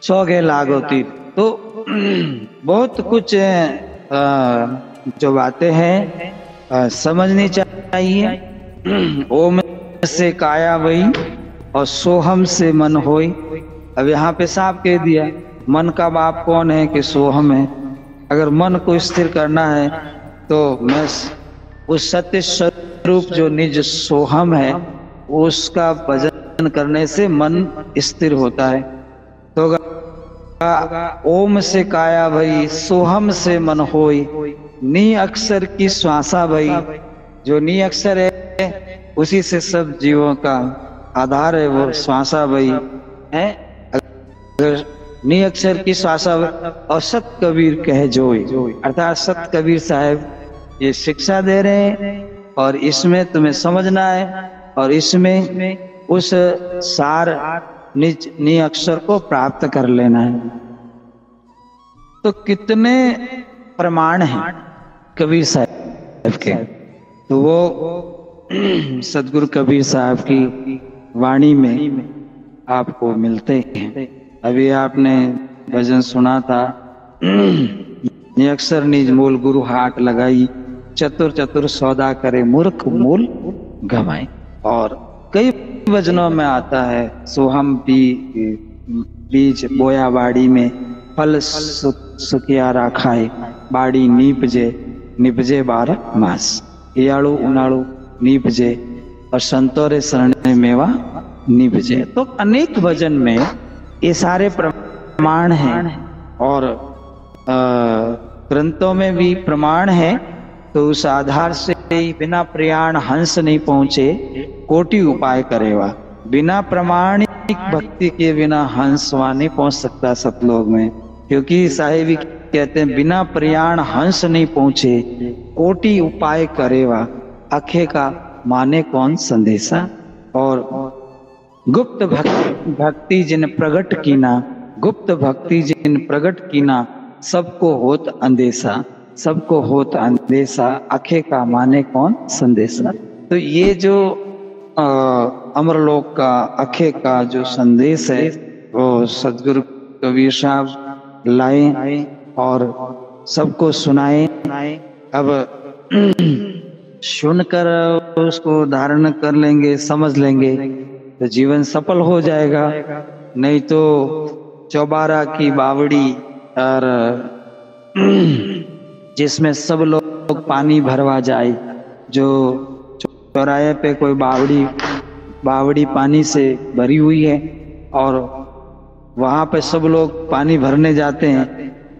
सौ के लागोती। तो बहुत कुछ जो बातें हैं समझनी चाहिए। ओम से काया वही और सोहम से मन होई। अब यहाँ पे साफ कह दिया, मन का बाप कौन है कि सोहम है। अगर मन को स्थिर करना है तो मैं उस सत्य स्वरूप जो निज सोहम है उसका भजन करने से मन स्थिर होता है। तो ओम से काया भई, सोहम से मन होई, नी अक्षर की श्वासा भई। जो नी अक्षर है उसी से सब जीवों का आधार है, वो श्वासा भई है। अगर नी अक्षर की श्वासा और सत कबीर कहे जोई, अर्थात सत कबीर साहब ये शिक्षा दे रहे हैं और इसमें तुम्हें समझना है और इसमें उस सार निज नी अक्षर को प्राप्त कर लेना है। तो कितने प्रमाण हैं कबीर साहब के, तो वो सदगुरु कबीर साहब की वाणी में आपको मिलते हैं। अभी आपने भजन सुना था, नि अक्षर निज मूल गुरु हाट लगाई, चतुर चतुर सौदा करे मूर्ख मूल गवाए। और कई भजनों में आता है, सोहम बीज बोया बाड़ी में, फल सुखिया राखाए, बाड़ी नीपजे निपजे 12 मास, हियाड़ू उनाड़ू नीपजे और संतोरे शरण मेवा निपजे। तो अनेक भजन में ये सारे प्रमाण हैं और ग्रंथों में भी प्रमाण है। तो उस आधार से बिना प्रयाण हंस नहीं पहुंचे, कोटि उपाय करेवा। बिना प्रमाणिक भक्ति के बिना हंस वहां नहीं पहुंच सकता सतलोक में, क्योंकि साहिब कहते हैं बिना प्रयाण हंस नहीं पहुंचे, कोटि उपाय करेवा, अखे का माने कौन संदेशा। और गुप्त भक्ति जिन प्रगट कीना, गुप्त भक्ति जिन प्रगट कीना, सबको होत अंदेशा, सबको होत अंदेशा, अखे का माने कौन संदेशा। तो ये जो अमरलोक का अखे का जो संदेश है वो सदगुरु कबीर साहब लाए और सबको सुनाए। अब सुनकर उसको धारण कर लेंगे, समझ लेंगे तो जीवन सफल हो जाएगा। नहीं तो चौबारा की बावड़ी और जिसमें सब लोग पानी भरवा जाए, जो चौराहे पे कोई बावड़ी पानी से भरी हुई है और वहां पे सब लोग पानी भरने जाते हैं,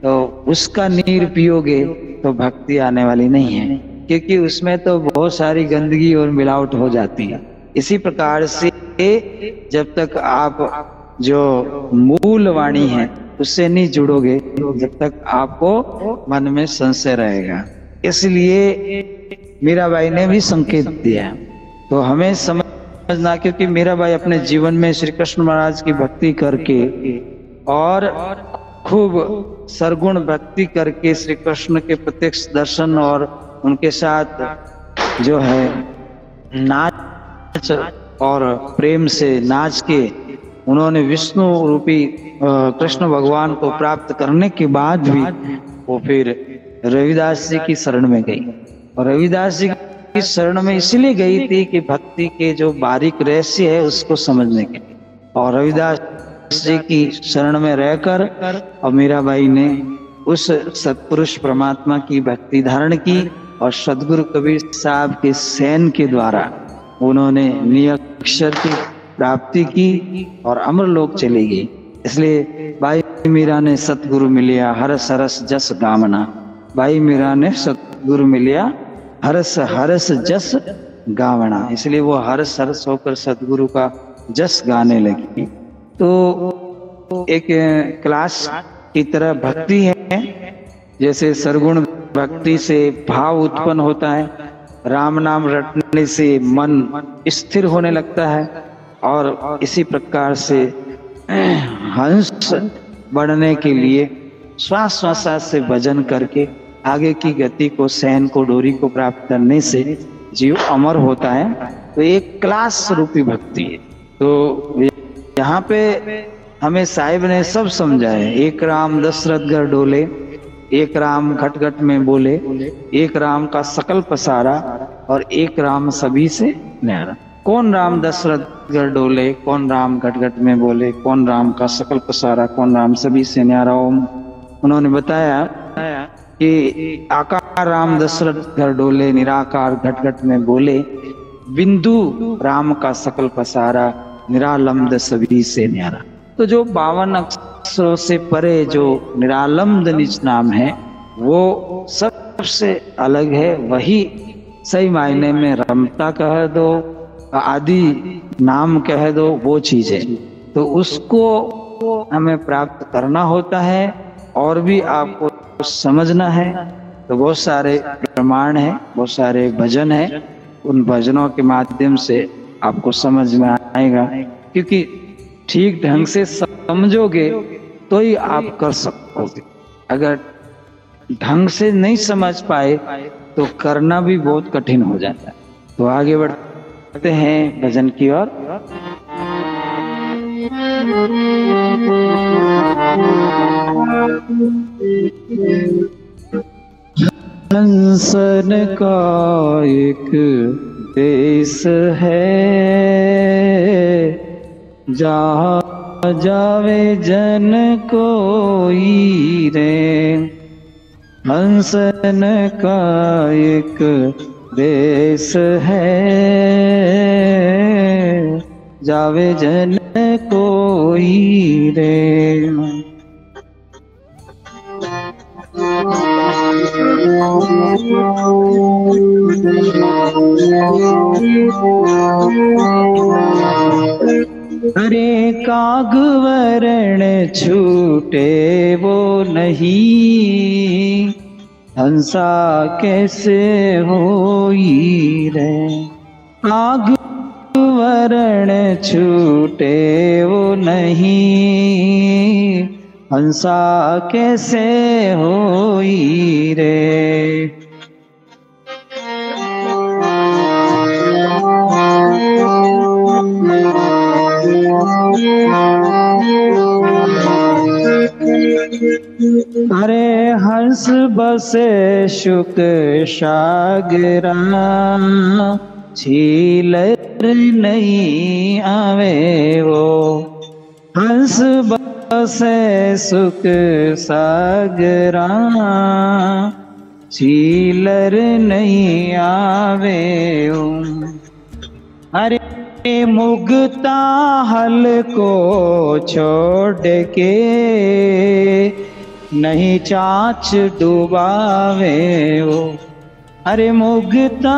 तो उसका नीर पियोगे तो भक्ति आने वाली नहीं है, क्योंकि उसमें तो बहुत सारी गंदगी और मिलावट हो जाती है। इसी प्रकार से जब तक आप जो मूल वाणी है उससे नहीं जुड़ोगे, जब तक आपको मन में संशय रहेगा। इसलिए मीराबाई ने भी संकेत दिया, तो हमें समझना, क्योंकि मीराबाई अपने जीवन में श्री कृष्ण महाराज की भक्ति करके और खूब सरगुण भक्ति करके श्री कृष्ण के प्रत्यक्ष दर्शन और उनके साथ जो है नाच और प्रेम से नाच के उन्होंने विष्णु रूपी कृष्ण भगवान को प्राप्त करने के बाद भी वो फिर रविदास जी की शरण में गई। और रविदास जी की शरण में इसलिए गई थी कि भक्ति के जो बारीक रहस्य है उसको समझने के लिए। और रविदास जी की शरण में रहकर और मीराबाई ने उस सत्पुरुष परमात्मा की भक्ति धारण की और सदगुरु कबीर साहब के सैन के द्वारा उन्होंने नियक्षर की प्राप्ति की और अमरलोक चली गई। इसलिए भाई मीरा ने सतगुरु मिलिया हरस हरस जस गावना, भाई मीरा ने सतगुरु मिलिया हरस हरस जस गावना, इसलिए वो हरस हरस होकर सतगुरु का जस गाने लगी। तो एक क्लास की तरह भक्ति है, जैसे सरगुण भक्ति से भाव उत्पन्न होता है, राम नाम रटने से मन स्थिर होने लगता है, और इसी प्रकार से हंस बढ़ने के लिए श्वास श्वास से भजन करके आगे की गति को, सहन को, डोरी को प्राप्त करने से जीव अमर होता है। तो एक क्लास रूपी भक्ति है। तो यहाँ पे हमें साहिब ने सब समझाए। एक राम दशरथ घर डोले, एक राम घट घट में बोले, एक राम का सकल पसारा, और एक राम सभी से न्यारा। कौन राम दशरथ घर डोले, कौन राम घट घट में बोले, कौन राम का सकल पसारा, कौन राम सभी से न्यारा। उन्होंने बताया कि आकार राम दशरथ घर डोले, निराकार घट घट में बोले, बिंदु राम का सकल पसारा, निरालम्ब सभी से न्यारा। तो जो 52 अक्षरों से परे जो निरालम्ब निज नाम है, वो सबसे अलग है। वही सही मायने में रमता कह दो, आदि नाम कह दो, वो चीज है। तो उसको हमें प्राप्त करना होता है और भी आपको समझना है। तो बहुत सारे प्रमाण है, बहुत सारे भजन है, उन भजनों के माध्यम से आपको समझ में आएगा। क्योंकि ठीक ढंग से समझोगे तो ही आप कर सकोगे। अगर ढंग से नहीं समझ पाए तो करना भी बहुत कठिन हो जाता है। तो आगे बढ़ते हैं भजन की ओर। हंसन का एक देश है, जहाँ जावे जन कोई रे। हंसन का एक देश है, जावे जन कोई रे। अरे कागवरण छूटे वो नहीं, हंसा कैसे होई रे। कागवरण छूटे वो नहीं, हंसा कैसे होई रे। अरे हंस बसे शुक सागरा, छीलर नहीं आवे वो। हंस बसे सुख सागरा, छीलर नहीं आवे वो। अरे मुगता हल को छोड़ के, नहीं चाच डुबावे वो। अरे मुगता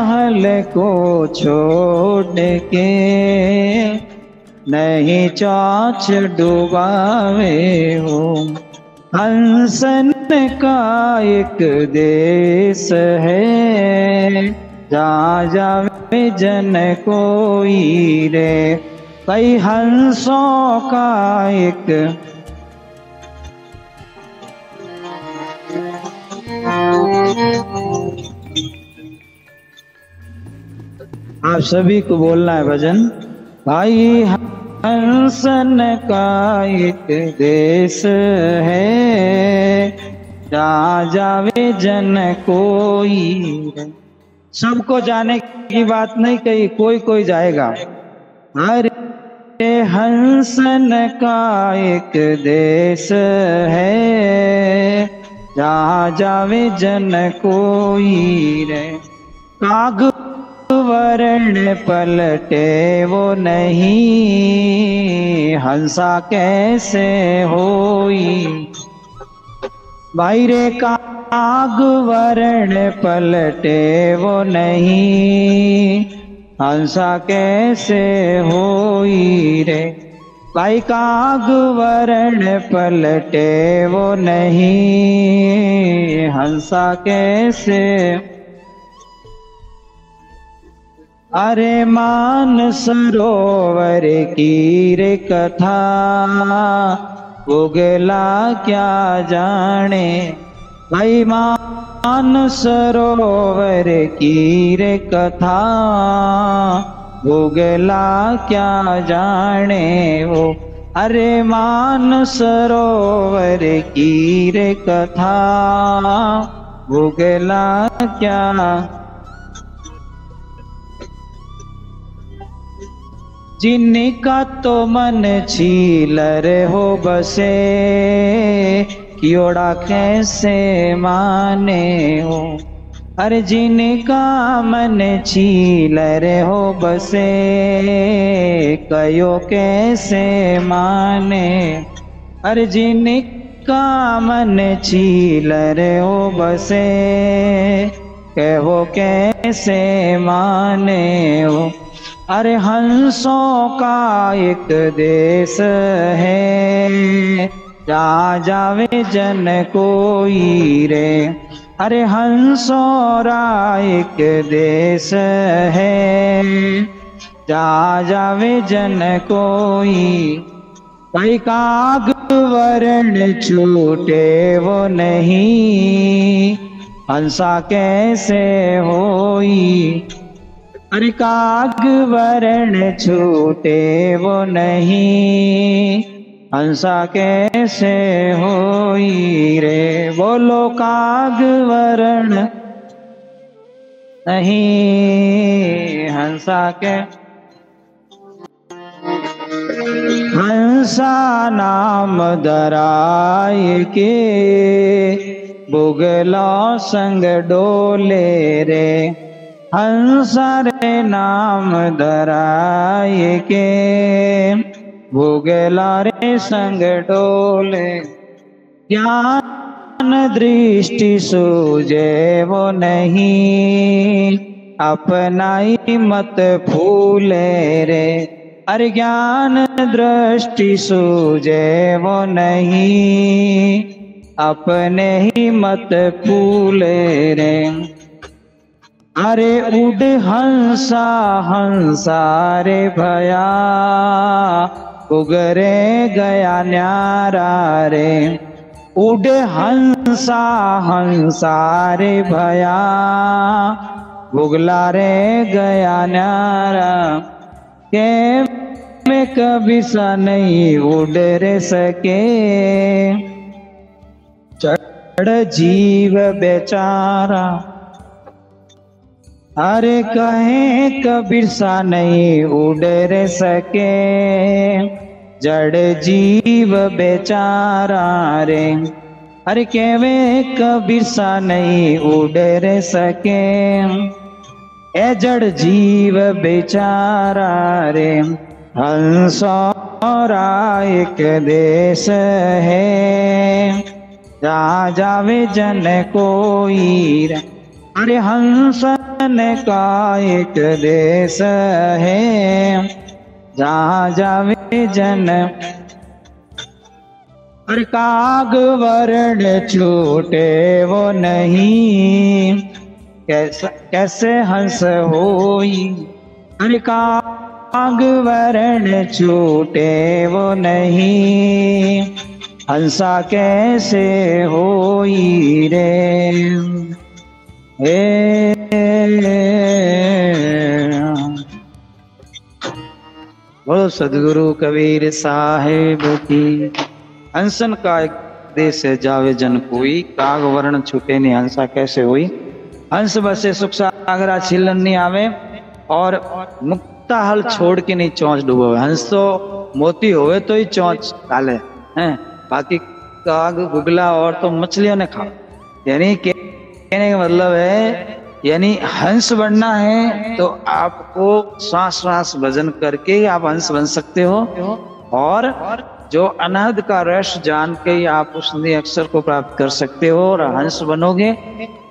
हल को छोड़ के, नहीं चाच डुबावे हो। हंसन का एक देश है, जहाँ जावे जन कोई रे। कई हंसों का एक आप सभी को बोलना है भजन। भाई हंसन का एक देश है, जहाँ जावे जन कोई। सबको जाने की बात नहीं कही, कोई कोई जाएगा। अरे हंसन का एक देश है, जहाँ जावे जन कोई रे। काग वर्ण पलटे वो नहीं, हंसा कैसे होई। भाई रे काग वर्ण पलटे वो नहीं, हंसा कैसे होई रे। भाई काग वर्ण पलटे वो नहीं, हंसा कैसे। अरे मान सरोवर की रे कथा, उगला क्या जाने। भाई मान सरोवर की रे कथा, उगला क्या जाने वो। अरे मान सरोवर की रे कथा, भूगला क्या। जिनका तो मन छीलर हो बसे, कियोड़ा कैसे माने हो। अरे जिनका मन छीलर हो बसे, कयो कैसे माने। अरे जिनका मन छीलर हो बसे, कहो कैसे माने हो। अरे हंसों का एक देश है, जा जावे जन कोई रे। अरे हंसों रा एक देश है, जा जावे जन कोई। भाई काग वर्ण छूटे वो नहीं, हंसा कैसे होई। अरे काग वर्ण छूटे वो नहीं, हंसा कैसे होई रे। बोलो काग वर्ण नहीं, हंसा के। हंसा नाम धराय के, बुगला संग डोले रे। हंसा रे नाम धराय के, भूगला रे संग डोले। ज्ञान दृष्टि सूझे वो नहीं, अपनाई मत फूले रे। अरे ज्ञान दृष्टि सूझे वो नहीं, अपने ही मत फूले रे। अरे उड़ हंसा हंसा रे भया, उगरे गया न्यारा रे। उड़ हंसा हंसा रे भया, उगला रे गया न्यारा। के में कभी सा नहीं उड़ रे सके, चढ़ जीव बेचारा। अरे कहे कबीर सा नहीं उड़ रे सके, जड़ जीव बेचारा रे। अरे केवे कबीर सा नहीं उड़ रे सके, ए जड़ जीव बेचारा रे। हंसोरा एक देश है, जा जावे जन कोई रे। अरे हंसन का एक देश है, जहाँ जावे जन। अरे काग वर्ण छूटे वो नहीं, कैसे हंस होई। अरे काग वर्ण छूटे वो नहीं, हंसा कैसे होई रे। बोलो सदगुरु कबीर साहेब की। हंसन का एक देश है, जावे जन कोई। काग वर्ण छूटे नहीं, हंसा कैसे हुई। हंस बसे सुख सागरा छिलन नहीं आवे, और मुक्ता हल छोड़ के नहीं चौंच डूबो। हंस तो मोती होवे तो ही चौंच डाले हैं, बाकी काग गुगला और तो मछलियों ने खा। यानी कहने का मतलब है, यानी हंस बनना है तो आपको श्वास श्वास भजन करके ही आप हंस बन सकते हो। और जो अनहद का रस जान के ही आप उस अक्षर को प्राप्त कर सकते हो। और हंस बनोगे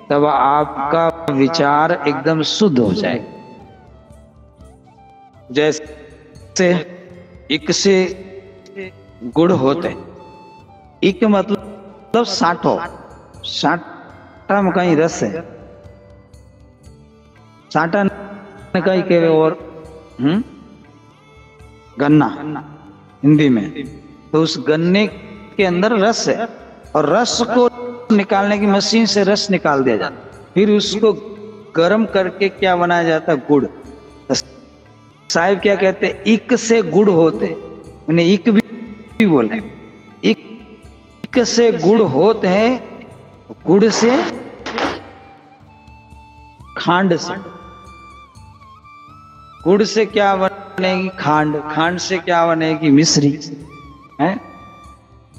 तब आपका विचार एकदम शुद्ध हो जाए। जैसे इक से गुड़ होते, इक मतलब साठो, साठा में कहीं रस है, साठा ने कहीं के और गन्ना हिंदी में। तो उस गन्ने के अंदर रस है, और रस को निकालने की मशीन से रस निकाल दिया जाता, फिर उसको गर्म करके क्या बनाया जाता है, गुड़। तो साहिब क्या कहते, इक से गुड़ होते, इक भी भी बोला, इक से गुड़ होत है, गुड़ से खांड से, गुड़ से क्या बनेगी खांड, खांड से क्या बनेगी मिश्री है,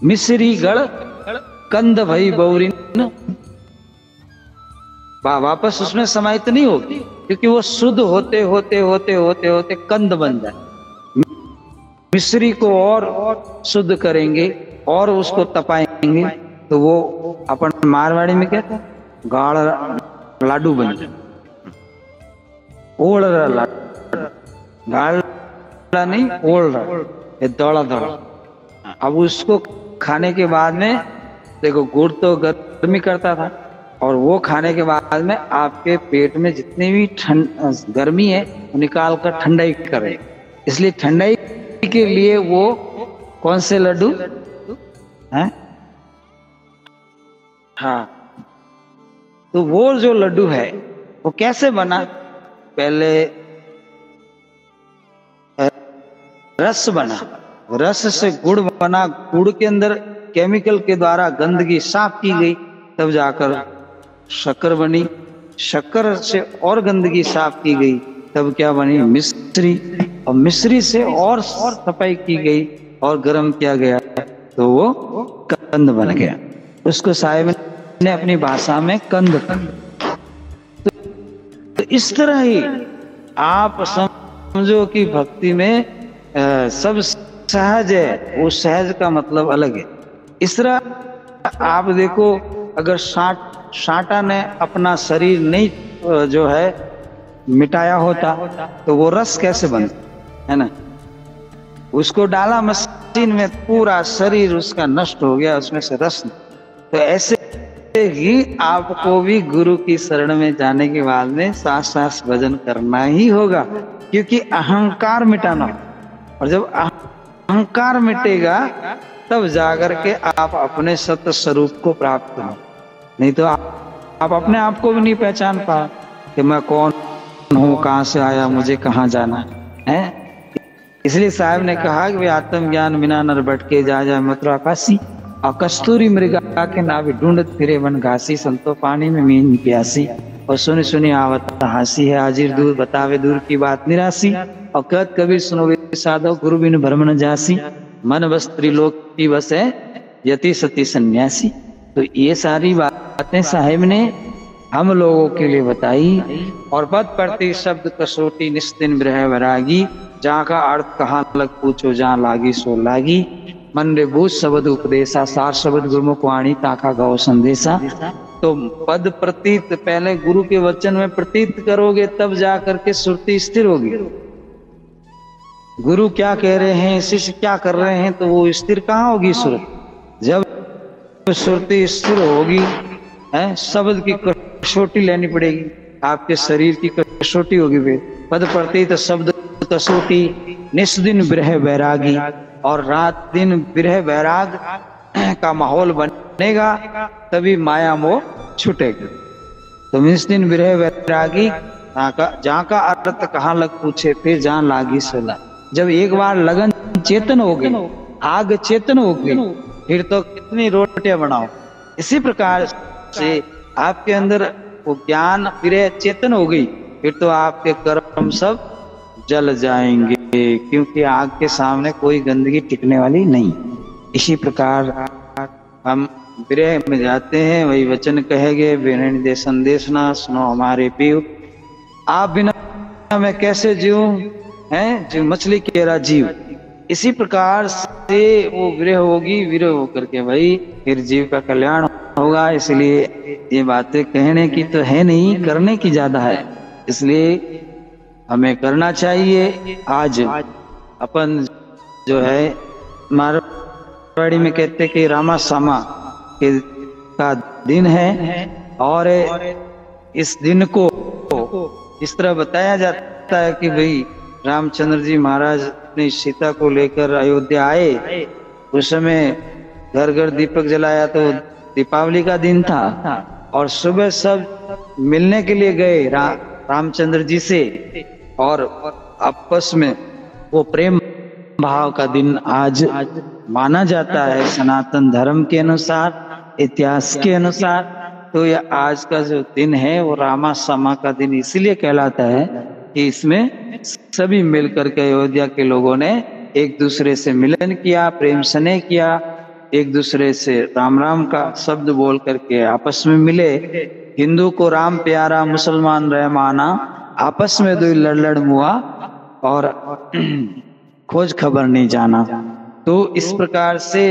मिश्री गढ़ कंद भई बौरी, वापस उसमें समाहित नहीं होगी, क्योंकि वो शुद्ध होते होते होते होते होते कंद बन जाए। मिश्री को और शुद्ध करेंगे और उसको तपाएंगे तो वो अपन मारवाड़ी में कहते हैं गाढ़ लाडू बन जाए, ओढ़ रहा लाडू, गाढ़ा नहीं ओढ़ रहा, ये दौड़ा दौड़ा। अब उसको खाने के बाद में देखो, गुड़ तो गर्मी करता था, और वो खाने के बाद में आपके पेट में जितनी भी गर्मी है वो निकाल कर ठंडाई करे, इसलिए ठंडाई के लिए वो कौन से लड्डू हैं, हाँ, तो वो जो लड्डू है वो कैसे बना, पहले रस बना, रस से गुड़ बना, गुड़ के अंदर केमिकल के द्वारा गंदगी साफ की गई, तब जाकर शक्कर बनी, शक्कर से और गंदगी साफ की गई, तब क्या बनी मिश्री, और मिश्री से और सफाई की गई और गर्म किया गया तो वो कंद बन गया। उसको साहिब ने अपनी भाषा में कंद, तो इस तरह ही आप समझो कि भक्ति में सब सहज है, वो सहज का मतलब अलग है। इस तरह आप देखो, अगर साटा ने अपना शरीर नहीं जो है मिटाया होता तो वो रस कैसे बनता है ना, उसको डाला मशीन में, पूरा शरीर उसका नष्ट हो गया, उसमें से रस। तो ऐसे ही आपको भी गुरु की शरण में जाने के बाद में सांस सांस भजन करना ही होगा, क्योंकि अहंकार मिटाना, और जब अहंकार मिटेगा तब जाकर के आप अपने सत्य स्वरूप को प्राप्त करो, नहीं तो आप अपने आप को भी नहीं पहचान पा कि मैं कौन हूँ, कहाँ से आया, मुझे कहाँ जाना है। इसलिए साहब ने कहा कि आत्मज्ञान बिना नर भटके जा जाए मथुरा काशी, और कस्तूरी मृगा के नाभि ढूंढत फिरे वन घासी, संतो पानी में मीन प्यासी, और सुनी सुनी आवत हासी है, हाजिर दूर बतावे दूर की बात निरासी, और कहत कबीर सुनो साधो गुरु बिन भरम न जासी, मन बस त्रिलोक की बस है यति सती सन्यासी। तो ये सारी बातें साहिब ने हम लोगों के लिए बताई, और पद प्रति शब्द कसोटी निस्दिन ब्रह वैरागी, जहाँ का अर्थ कहाँ लग पूछो जहाँ लागी सो लागी, मन रे बूझ शब्द उपदेशा, सार शब्द गुरुमुख वाणी ताका गौ संदेशा। तो पद प्रतीत पहले गुरु के वचन में प्रतीत करोगे तब जा करके सुरती स्थिर होगी। गुरु क्या कह रहे हैं, शिष्य क्या कर रहे हैं, तो वो स्थिर कहाँ होगी सुरत, जब सुरती स्थिर होगी है, शब्द की कसौटी लेनी पड़ेगी, आपके शरीर की कसौटी होगी। वे पद प्रतीत शब्द कसौटी, निस्दिन विरह वैरागी, और रात दिन विरह वैराग का माहौल बनेगा तभी माया मोह छूटेगा। तो निस्दिन विरह वैरागी, जहाँ का अर्थ कहाँ लग पूछे, फिर जहाँ लागी सोला। जब एक बार लगन चेतन हो गई, आग चेतन हो गई, फिर तो कितनी रोटियां बनाओ। इसी प्रकार से आपके अंदर वो ज्ञान विरह चेतन हो गई, फिर तो आपके कर्म सब जल जाएंगे, क्योंकि आग के सामने कोई गंदगी टिकने वाली नहीं। इसी प्रकार हम विरह में जाते हैं, वही वचन कहेंगे, बिन दे संदेश ना सुनो हमारे पीव, आप बिना मैं कैसे जीऊं, हैं जो मछली के रा जीव। इसी प्रकार से वो विरह होगी, विरह होकर के भाई फिर जीव का कल्याण होगा। इसलिए ये बातें कहने की तो है नहीं, करने की ज्यादा है, इसलिए हमें करना चाहिए। आज अपन जो है मारवाड़ी में कहते कि रामा सामा के का दिन है, और इस दिन को इस तरह बताया जाता है कि भाई रामचंद्र जी महाराज अपनी सीता को लेकर अयोध्या आए, उस समय घर घर दीपक जलाया, तो दीपावली का दिन था, और सुबह सब मिलने के लिए गए रामचंद्र जी से, और आपस में वो प्रेम भाव का दिन आज माना जाता है सनातन धर्म के अनुसार, इतिहास के अनुसार। तो यह आज का जो दिन है वो रामा समा का दिन इसलिए कहलाता है कि इसमें सभी मिलकर के अयोध्या के लोगों ने एक दूसरे से मिलन किया, प्रेम स्नेह किया, एक दूसरे से राम राम का शब्द बोल करके आपस में मिले। हिंदू को राम प्यारा, मुसलमान रहमाना, आपस में दो लड़ मुआ और खोज खबर नहीं जाना। तो इस प्रकार से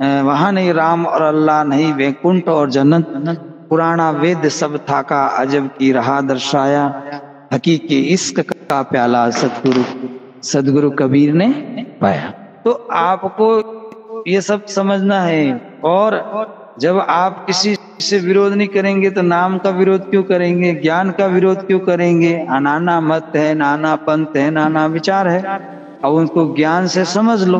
वहां नहीं राम और अल्लाह, नहीं वैकुंठ और जन्नत, पुराना वेद सब था का अजब की रहा दर्शाया, हकीकी इश्क का प्याला सदगुरु कबीर ने पाया। तो आपको ये सब समझना है। और जब आप किसी से विरोध नहीं करेंगे तो नाम का विरोध क्यों करेंगे, ज्ञान का विरोध क्यों करेंगे। नाना मत है, नाना पंथ है, नाना विचार है, अब उनको ज्ञान से समझ लो।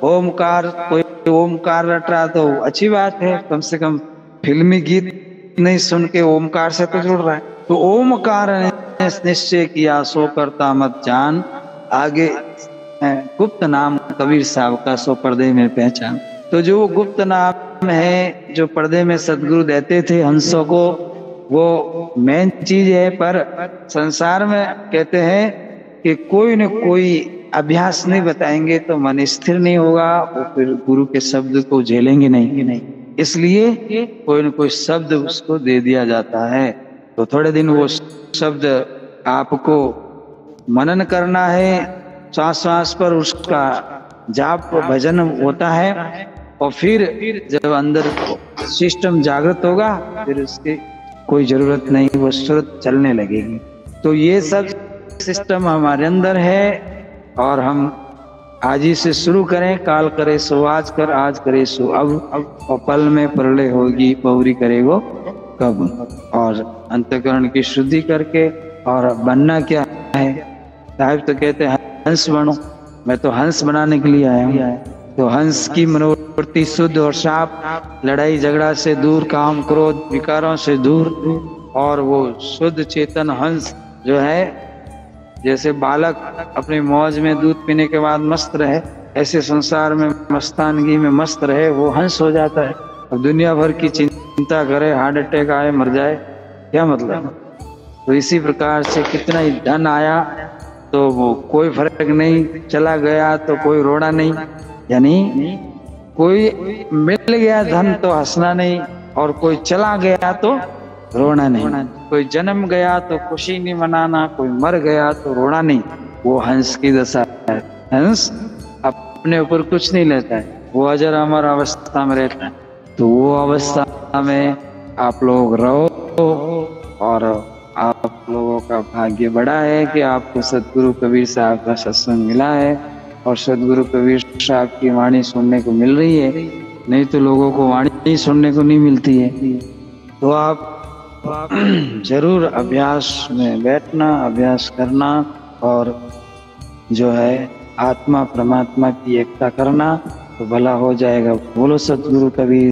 ओमकार, कोई ओमकार रट रहा तो अच्छी बात है, कम से कम फिल्मी गीत नहीं सुन के ओमकार से तो जुड़ रहा है। तो ओमकार ने निश्चय किया सो करता मत जान, आगे गुप्त नाम कबीर साहब का सो पर्दे में पहचान। तो जो गुप्त नाम है जो पर्दे में सदगुरु देते थे हंसों को, वो मेन चीज है। पर संसार में कहते हैं कि कोई न कोई अभ्यास नहीं बताएंगे तो मन स्थिर नहीं होगा, वो फिर गुरु के शब्द को झेलेंगे नहीं। इसलिए कोई न कोई शब्द उसको दे दिया जाता है। तो थोड़े दिन वो शब्द आपको मनन करना है, श्वास श्वास पर उसका जाप भजन होता है। और फिर जब अंदर सिस्टम जागृत होगा फिर उसकी कोई जरूरत नहीं, वो सुरत चलने लगेगी। तो ये सब सिस्टम हमारे अंदर है और हम आज ही से शुरू करें। काल करे सो आज कर, आज करे सो अब, और पल में प्रलय होगी पौरी करेगो कब। और अंतःकरण की शुद्धि करके, और बनना क्या है, साहिब तो कहते हैं हंस बनो, मैं तो हंस बनाने के लिए आया हूँ। तो हंस की मनोवृत्ति शुद्ध और साफ, लड़ाई झगड़ा से दूर, काम क्रोध विकारों से दूर, और वो शुद्ध चेतन हंस जो है, जैसे बालक अपनी मौज में दूध पीने के बाद मस्त रहे, ऐसे संसार में मस्तानगी में मस्त रहे, वो हंस हो जाता है। अब दुनिया भर की चिंता करे, हार्ट अटैक आए, मर जाए, क्या मतलब। तो इसी प्रकार से कितना ही धन आया तो वो कोई फर्क नहीं, चला गया तो कोई रोना नहीं। यानी कोई मिल गया धन तो हंसना नहीं, और कोई चला गया तो रोना नहीं। कोई जन्म गया तो खुशी नहीं मनाना, कोई मर गया तो रोना नहीं। वो हंस की दशा है। हंस अपने ऊपर कुछ नहीं लेता है, वो अजर अमर अवस्था में रहता है। तो वो अवस्था में आप लोग रहो, और आप लोगों का भाग्य बड़ा है कि आपको सदगुरु कबीर साहब का सत्संग मिला है, और सदगुरु कबीर साहब की वाणी सुनने को मिल रही है। नहीं तो लोगों को वाणी सुनने को नहीं मिलती है। तो आप जरूर अभ्यास में बैठना, अभ्यास करना, और जो है आत्मा परमात्मा की एकता करना, तो भला हो जाएगा। बोलो सतगुरु कबीर।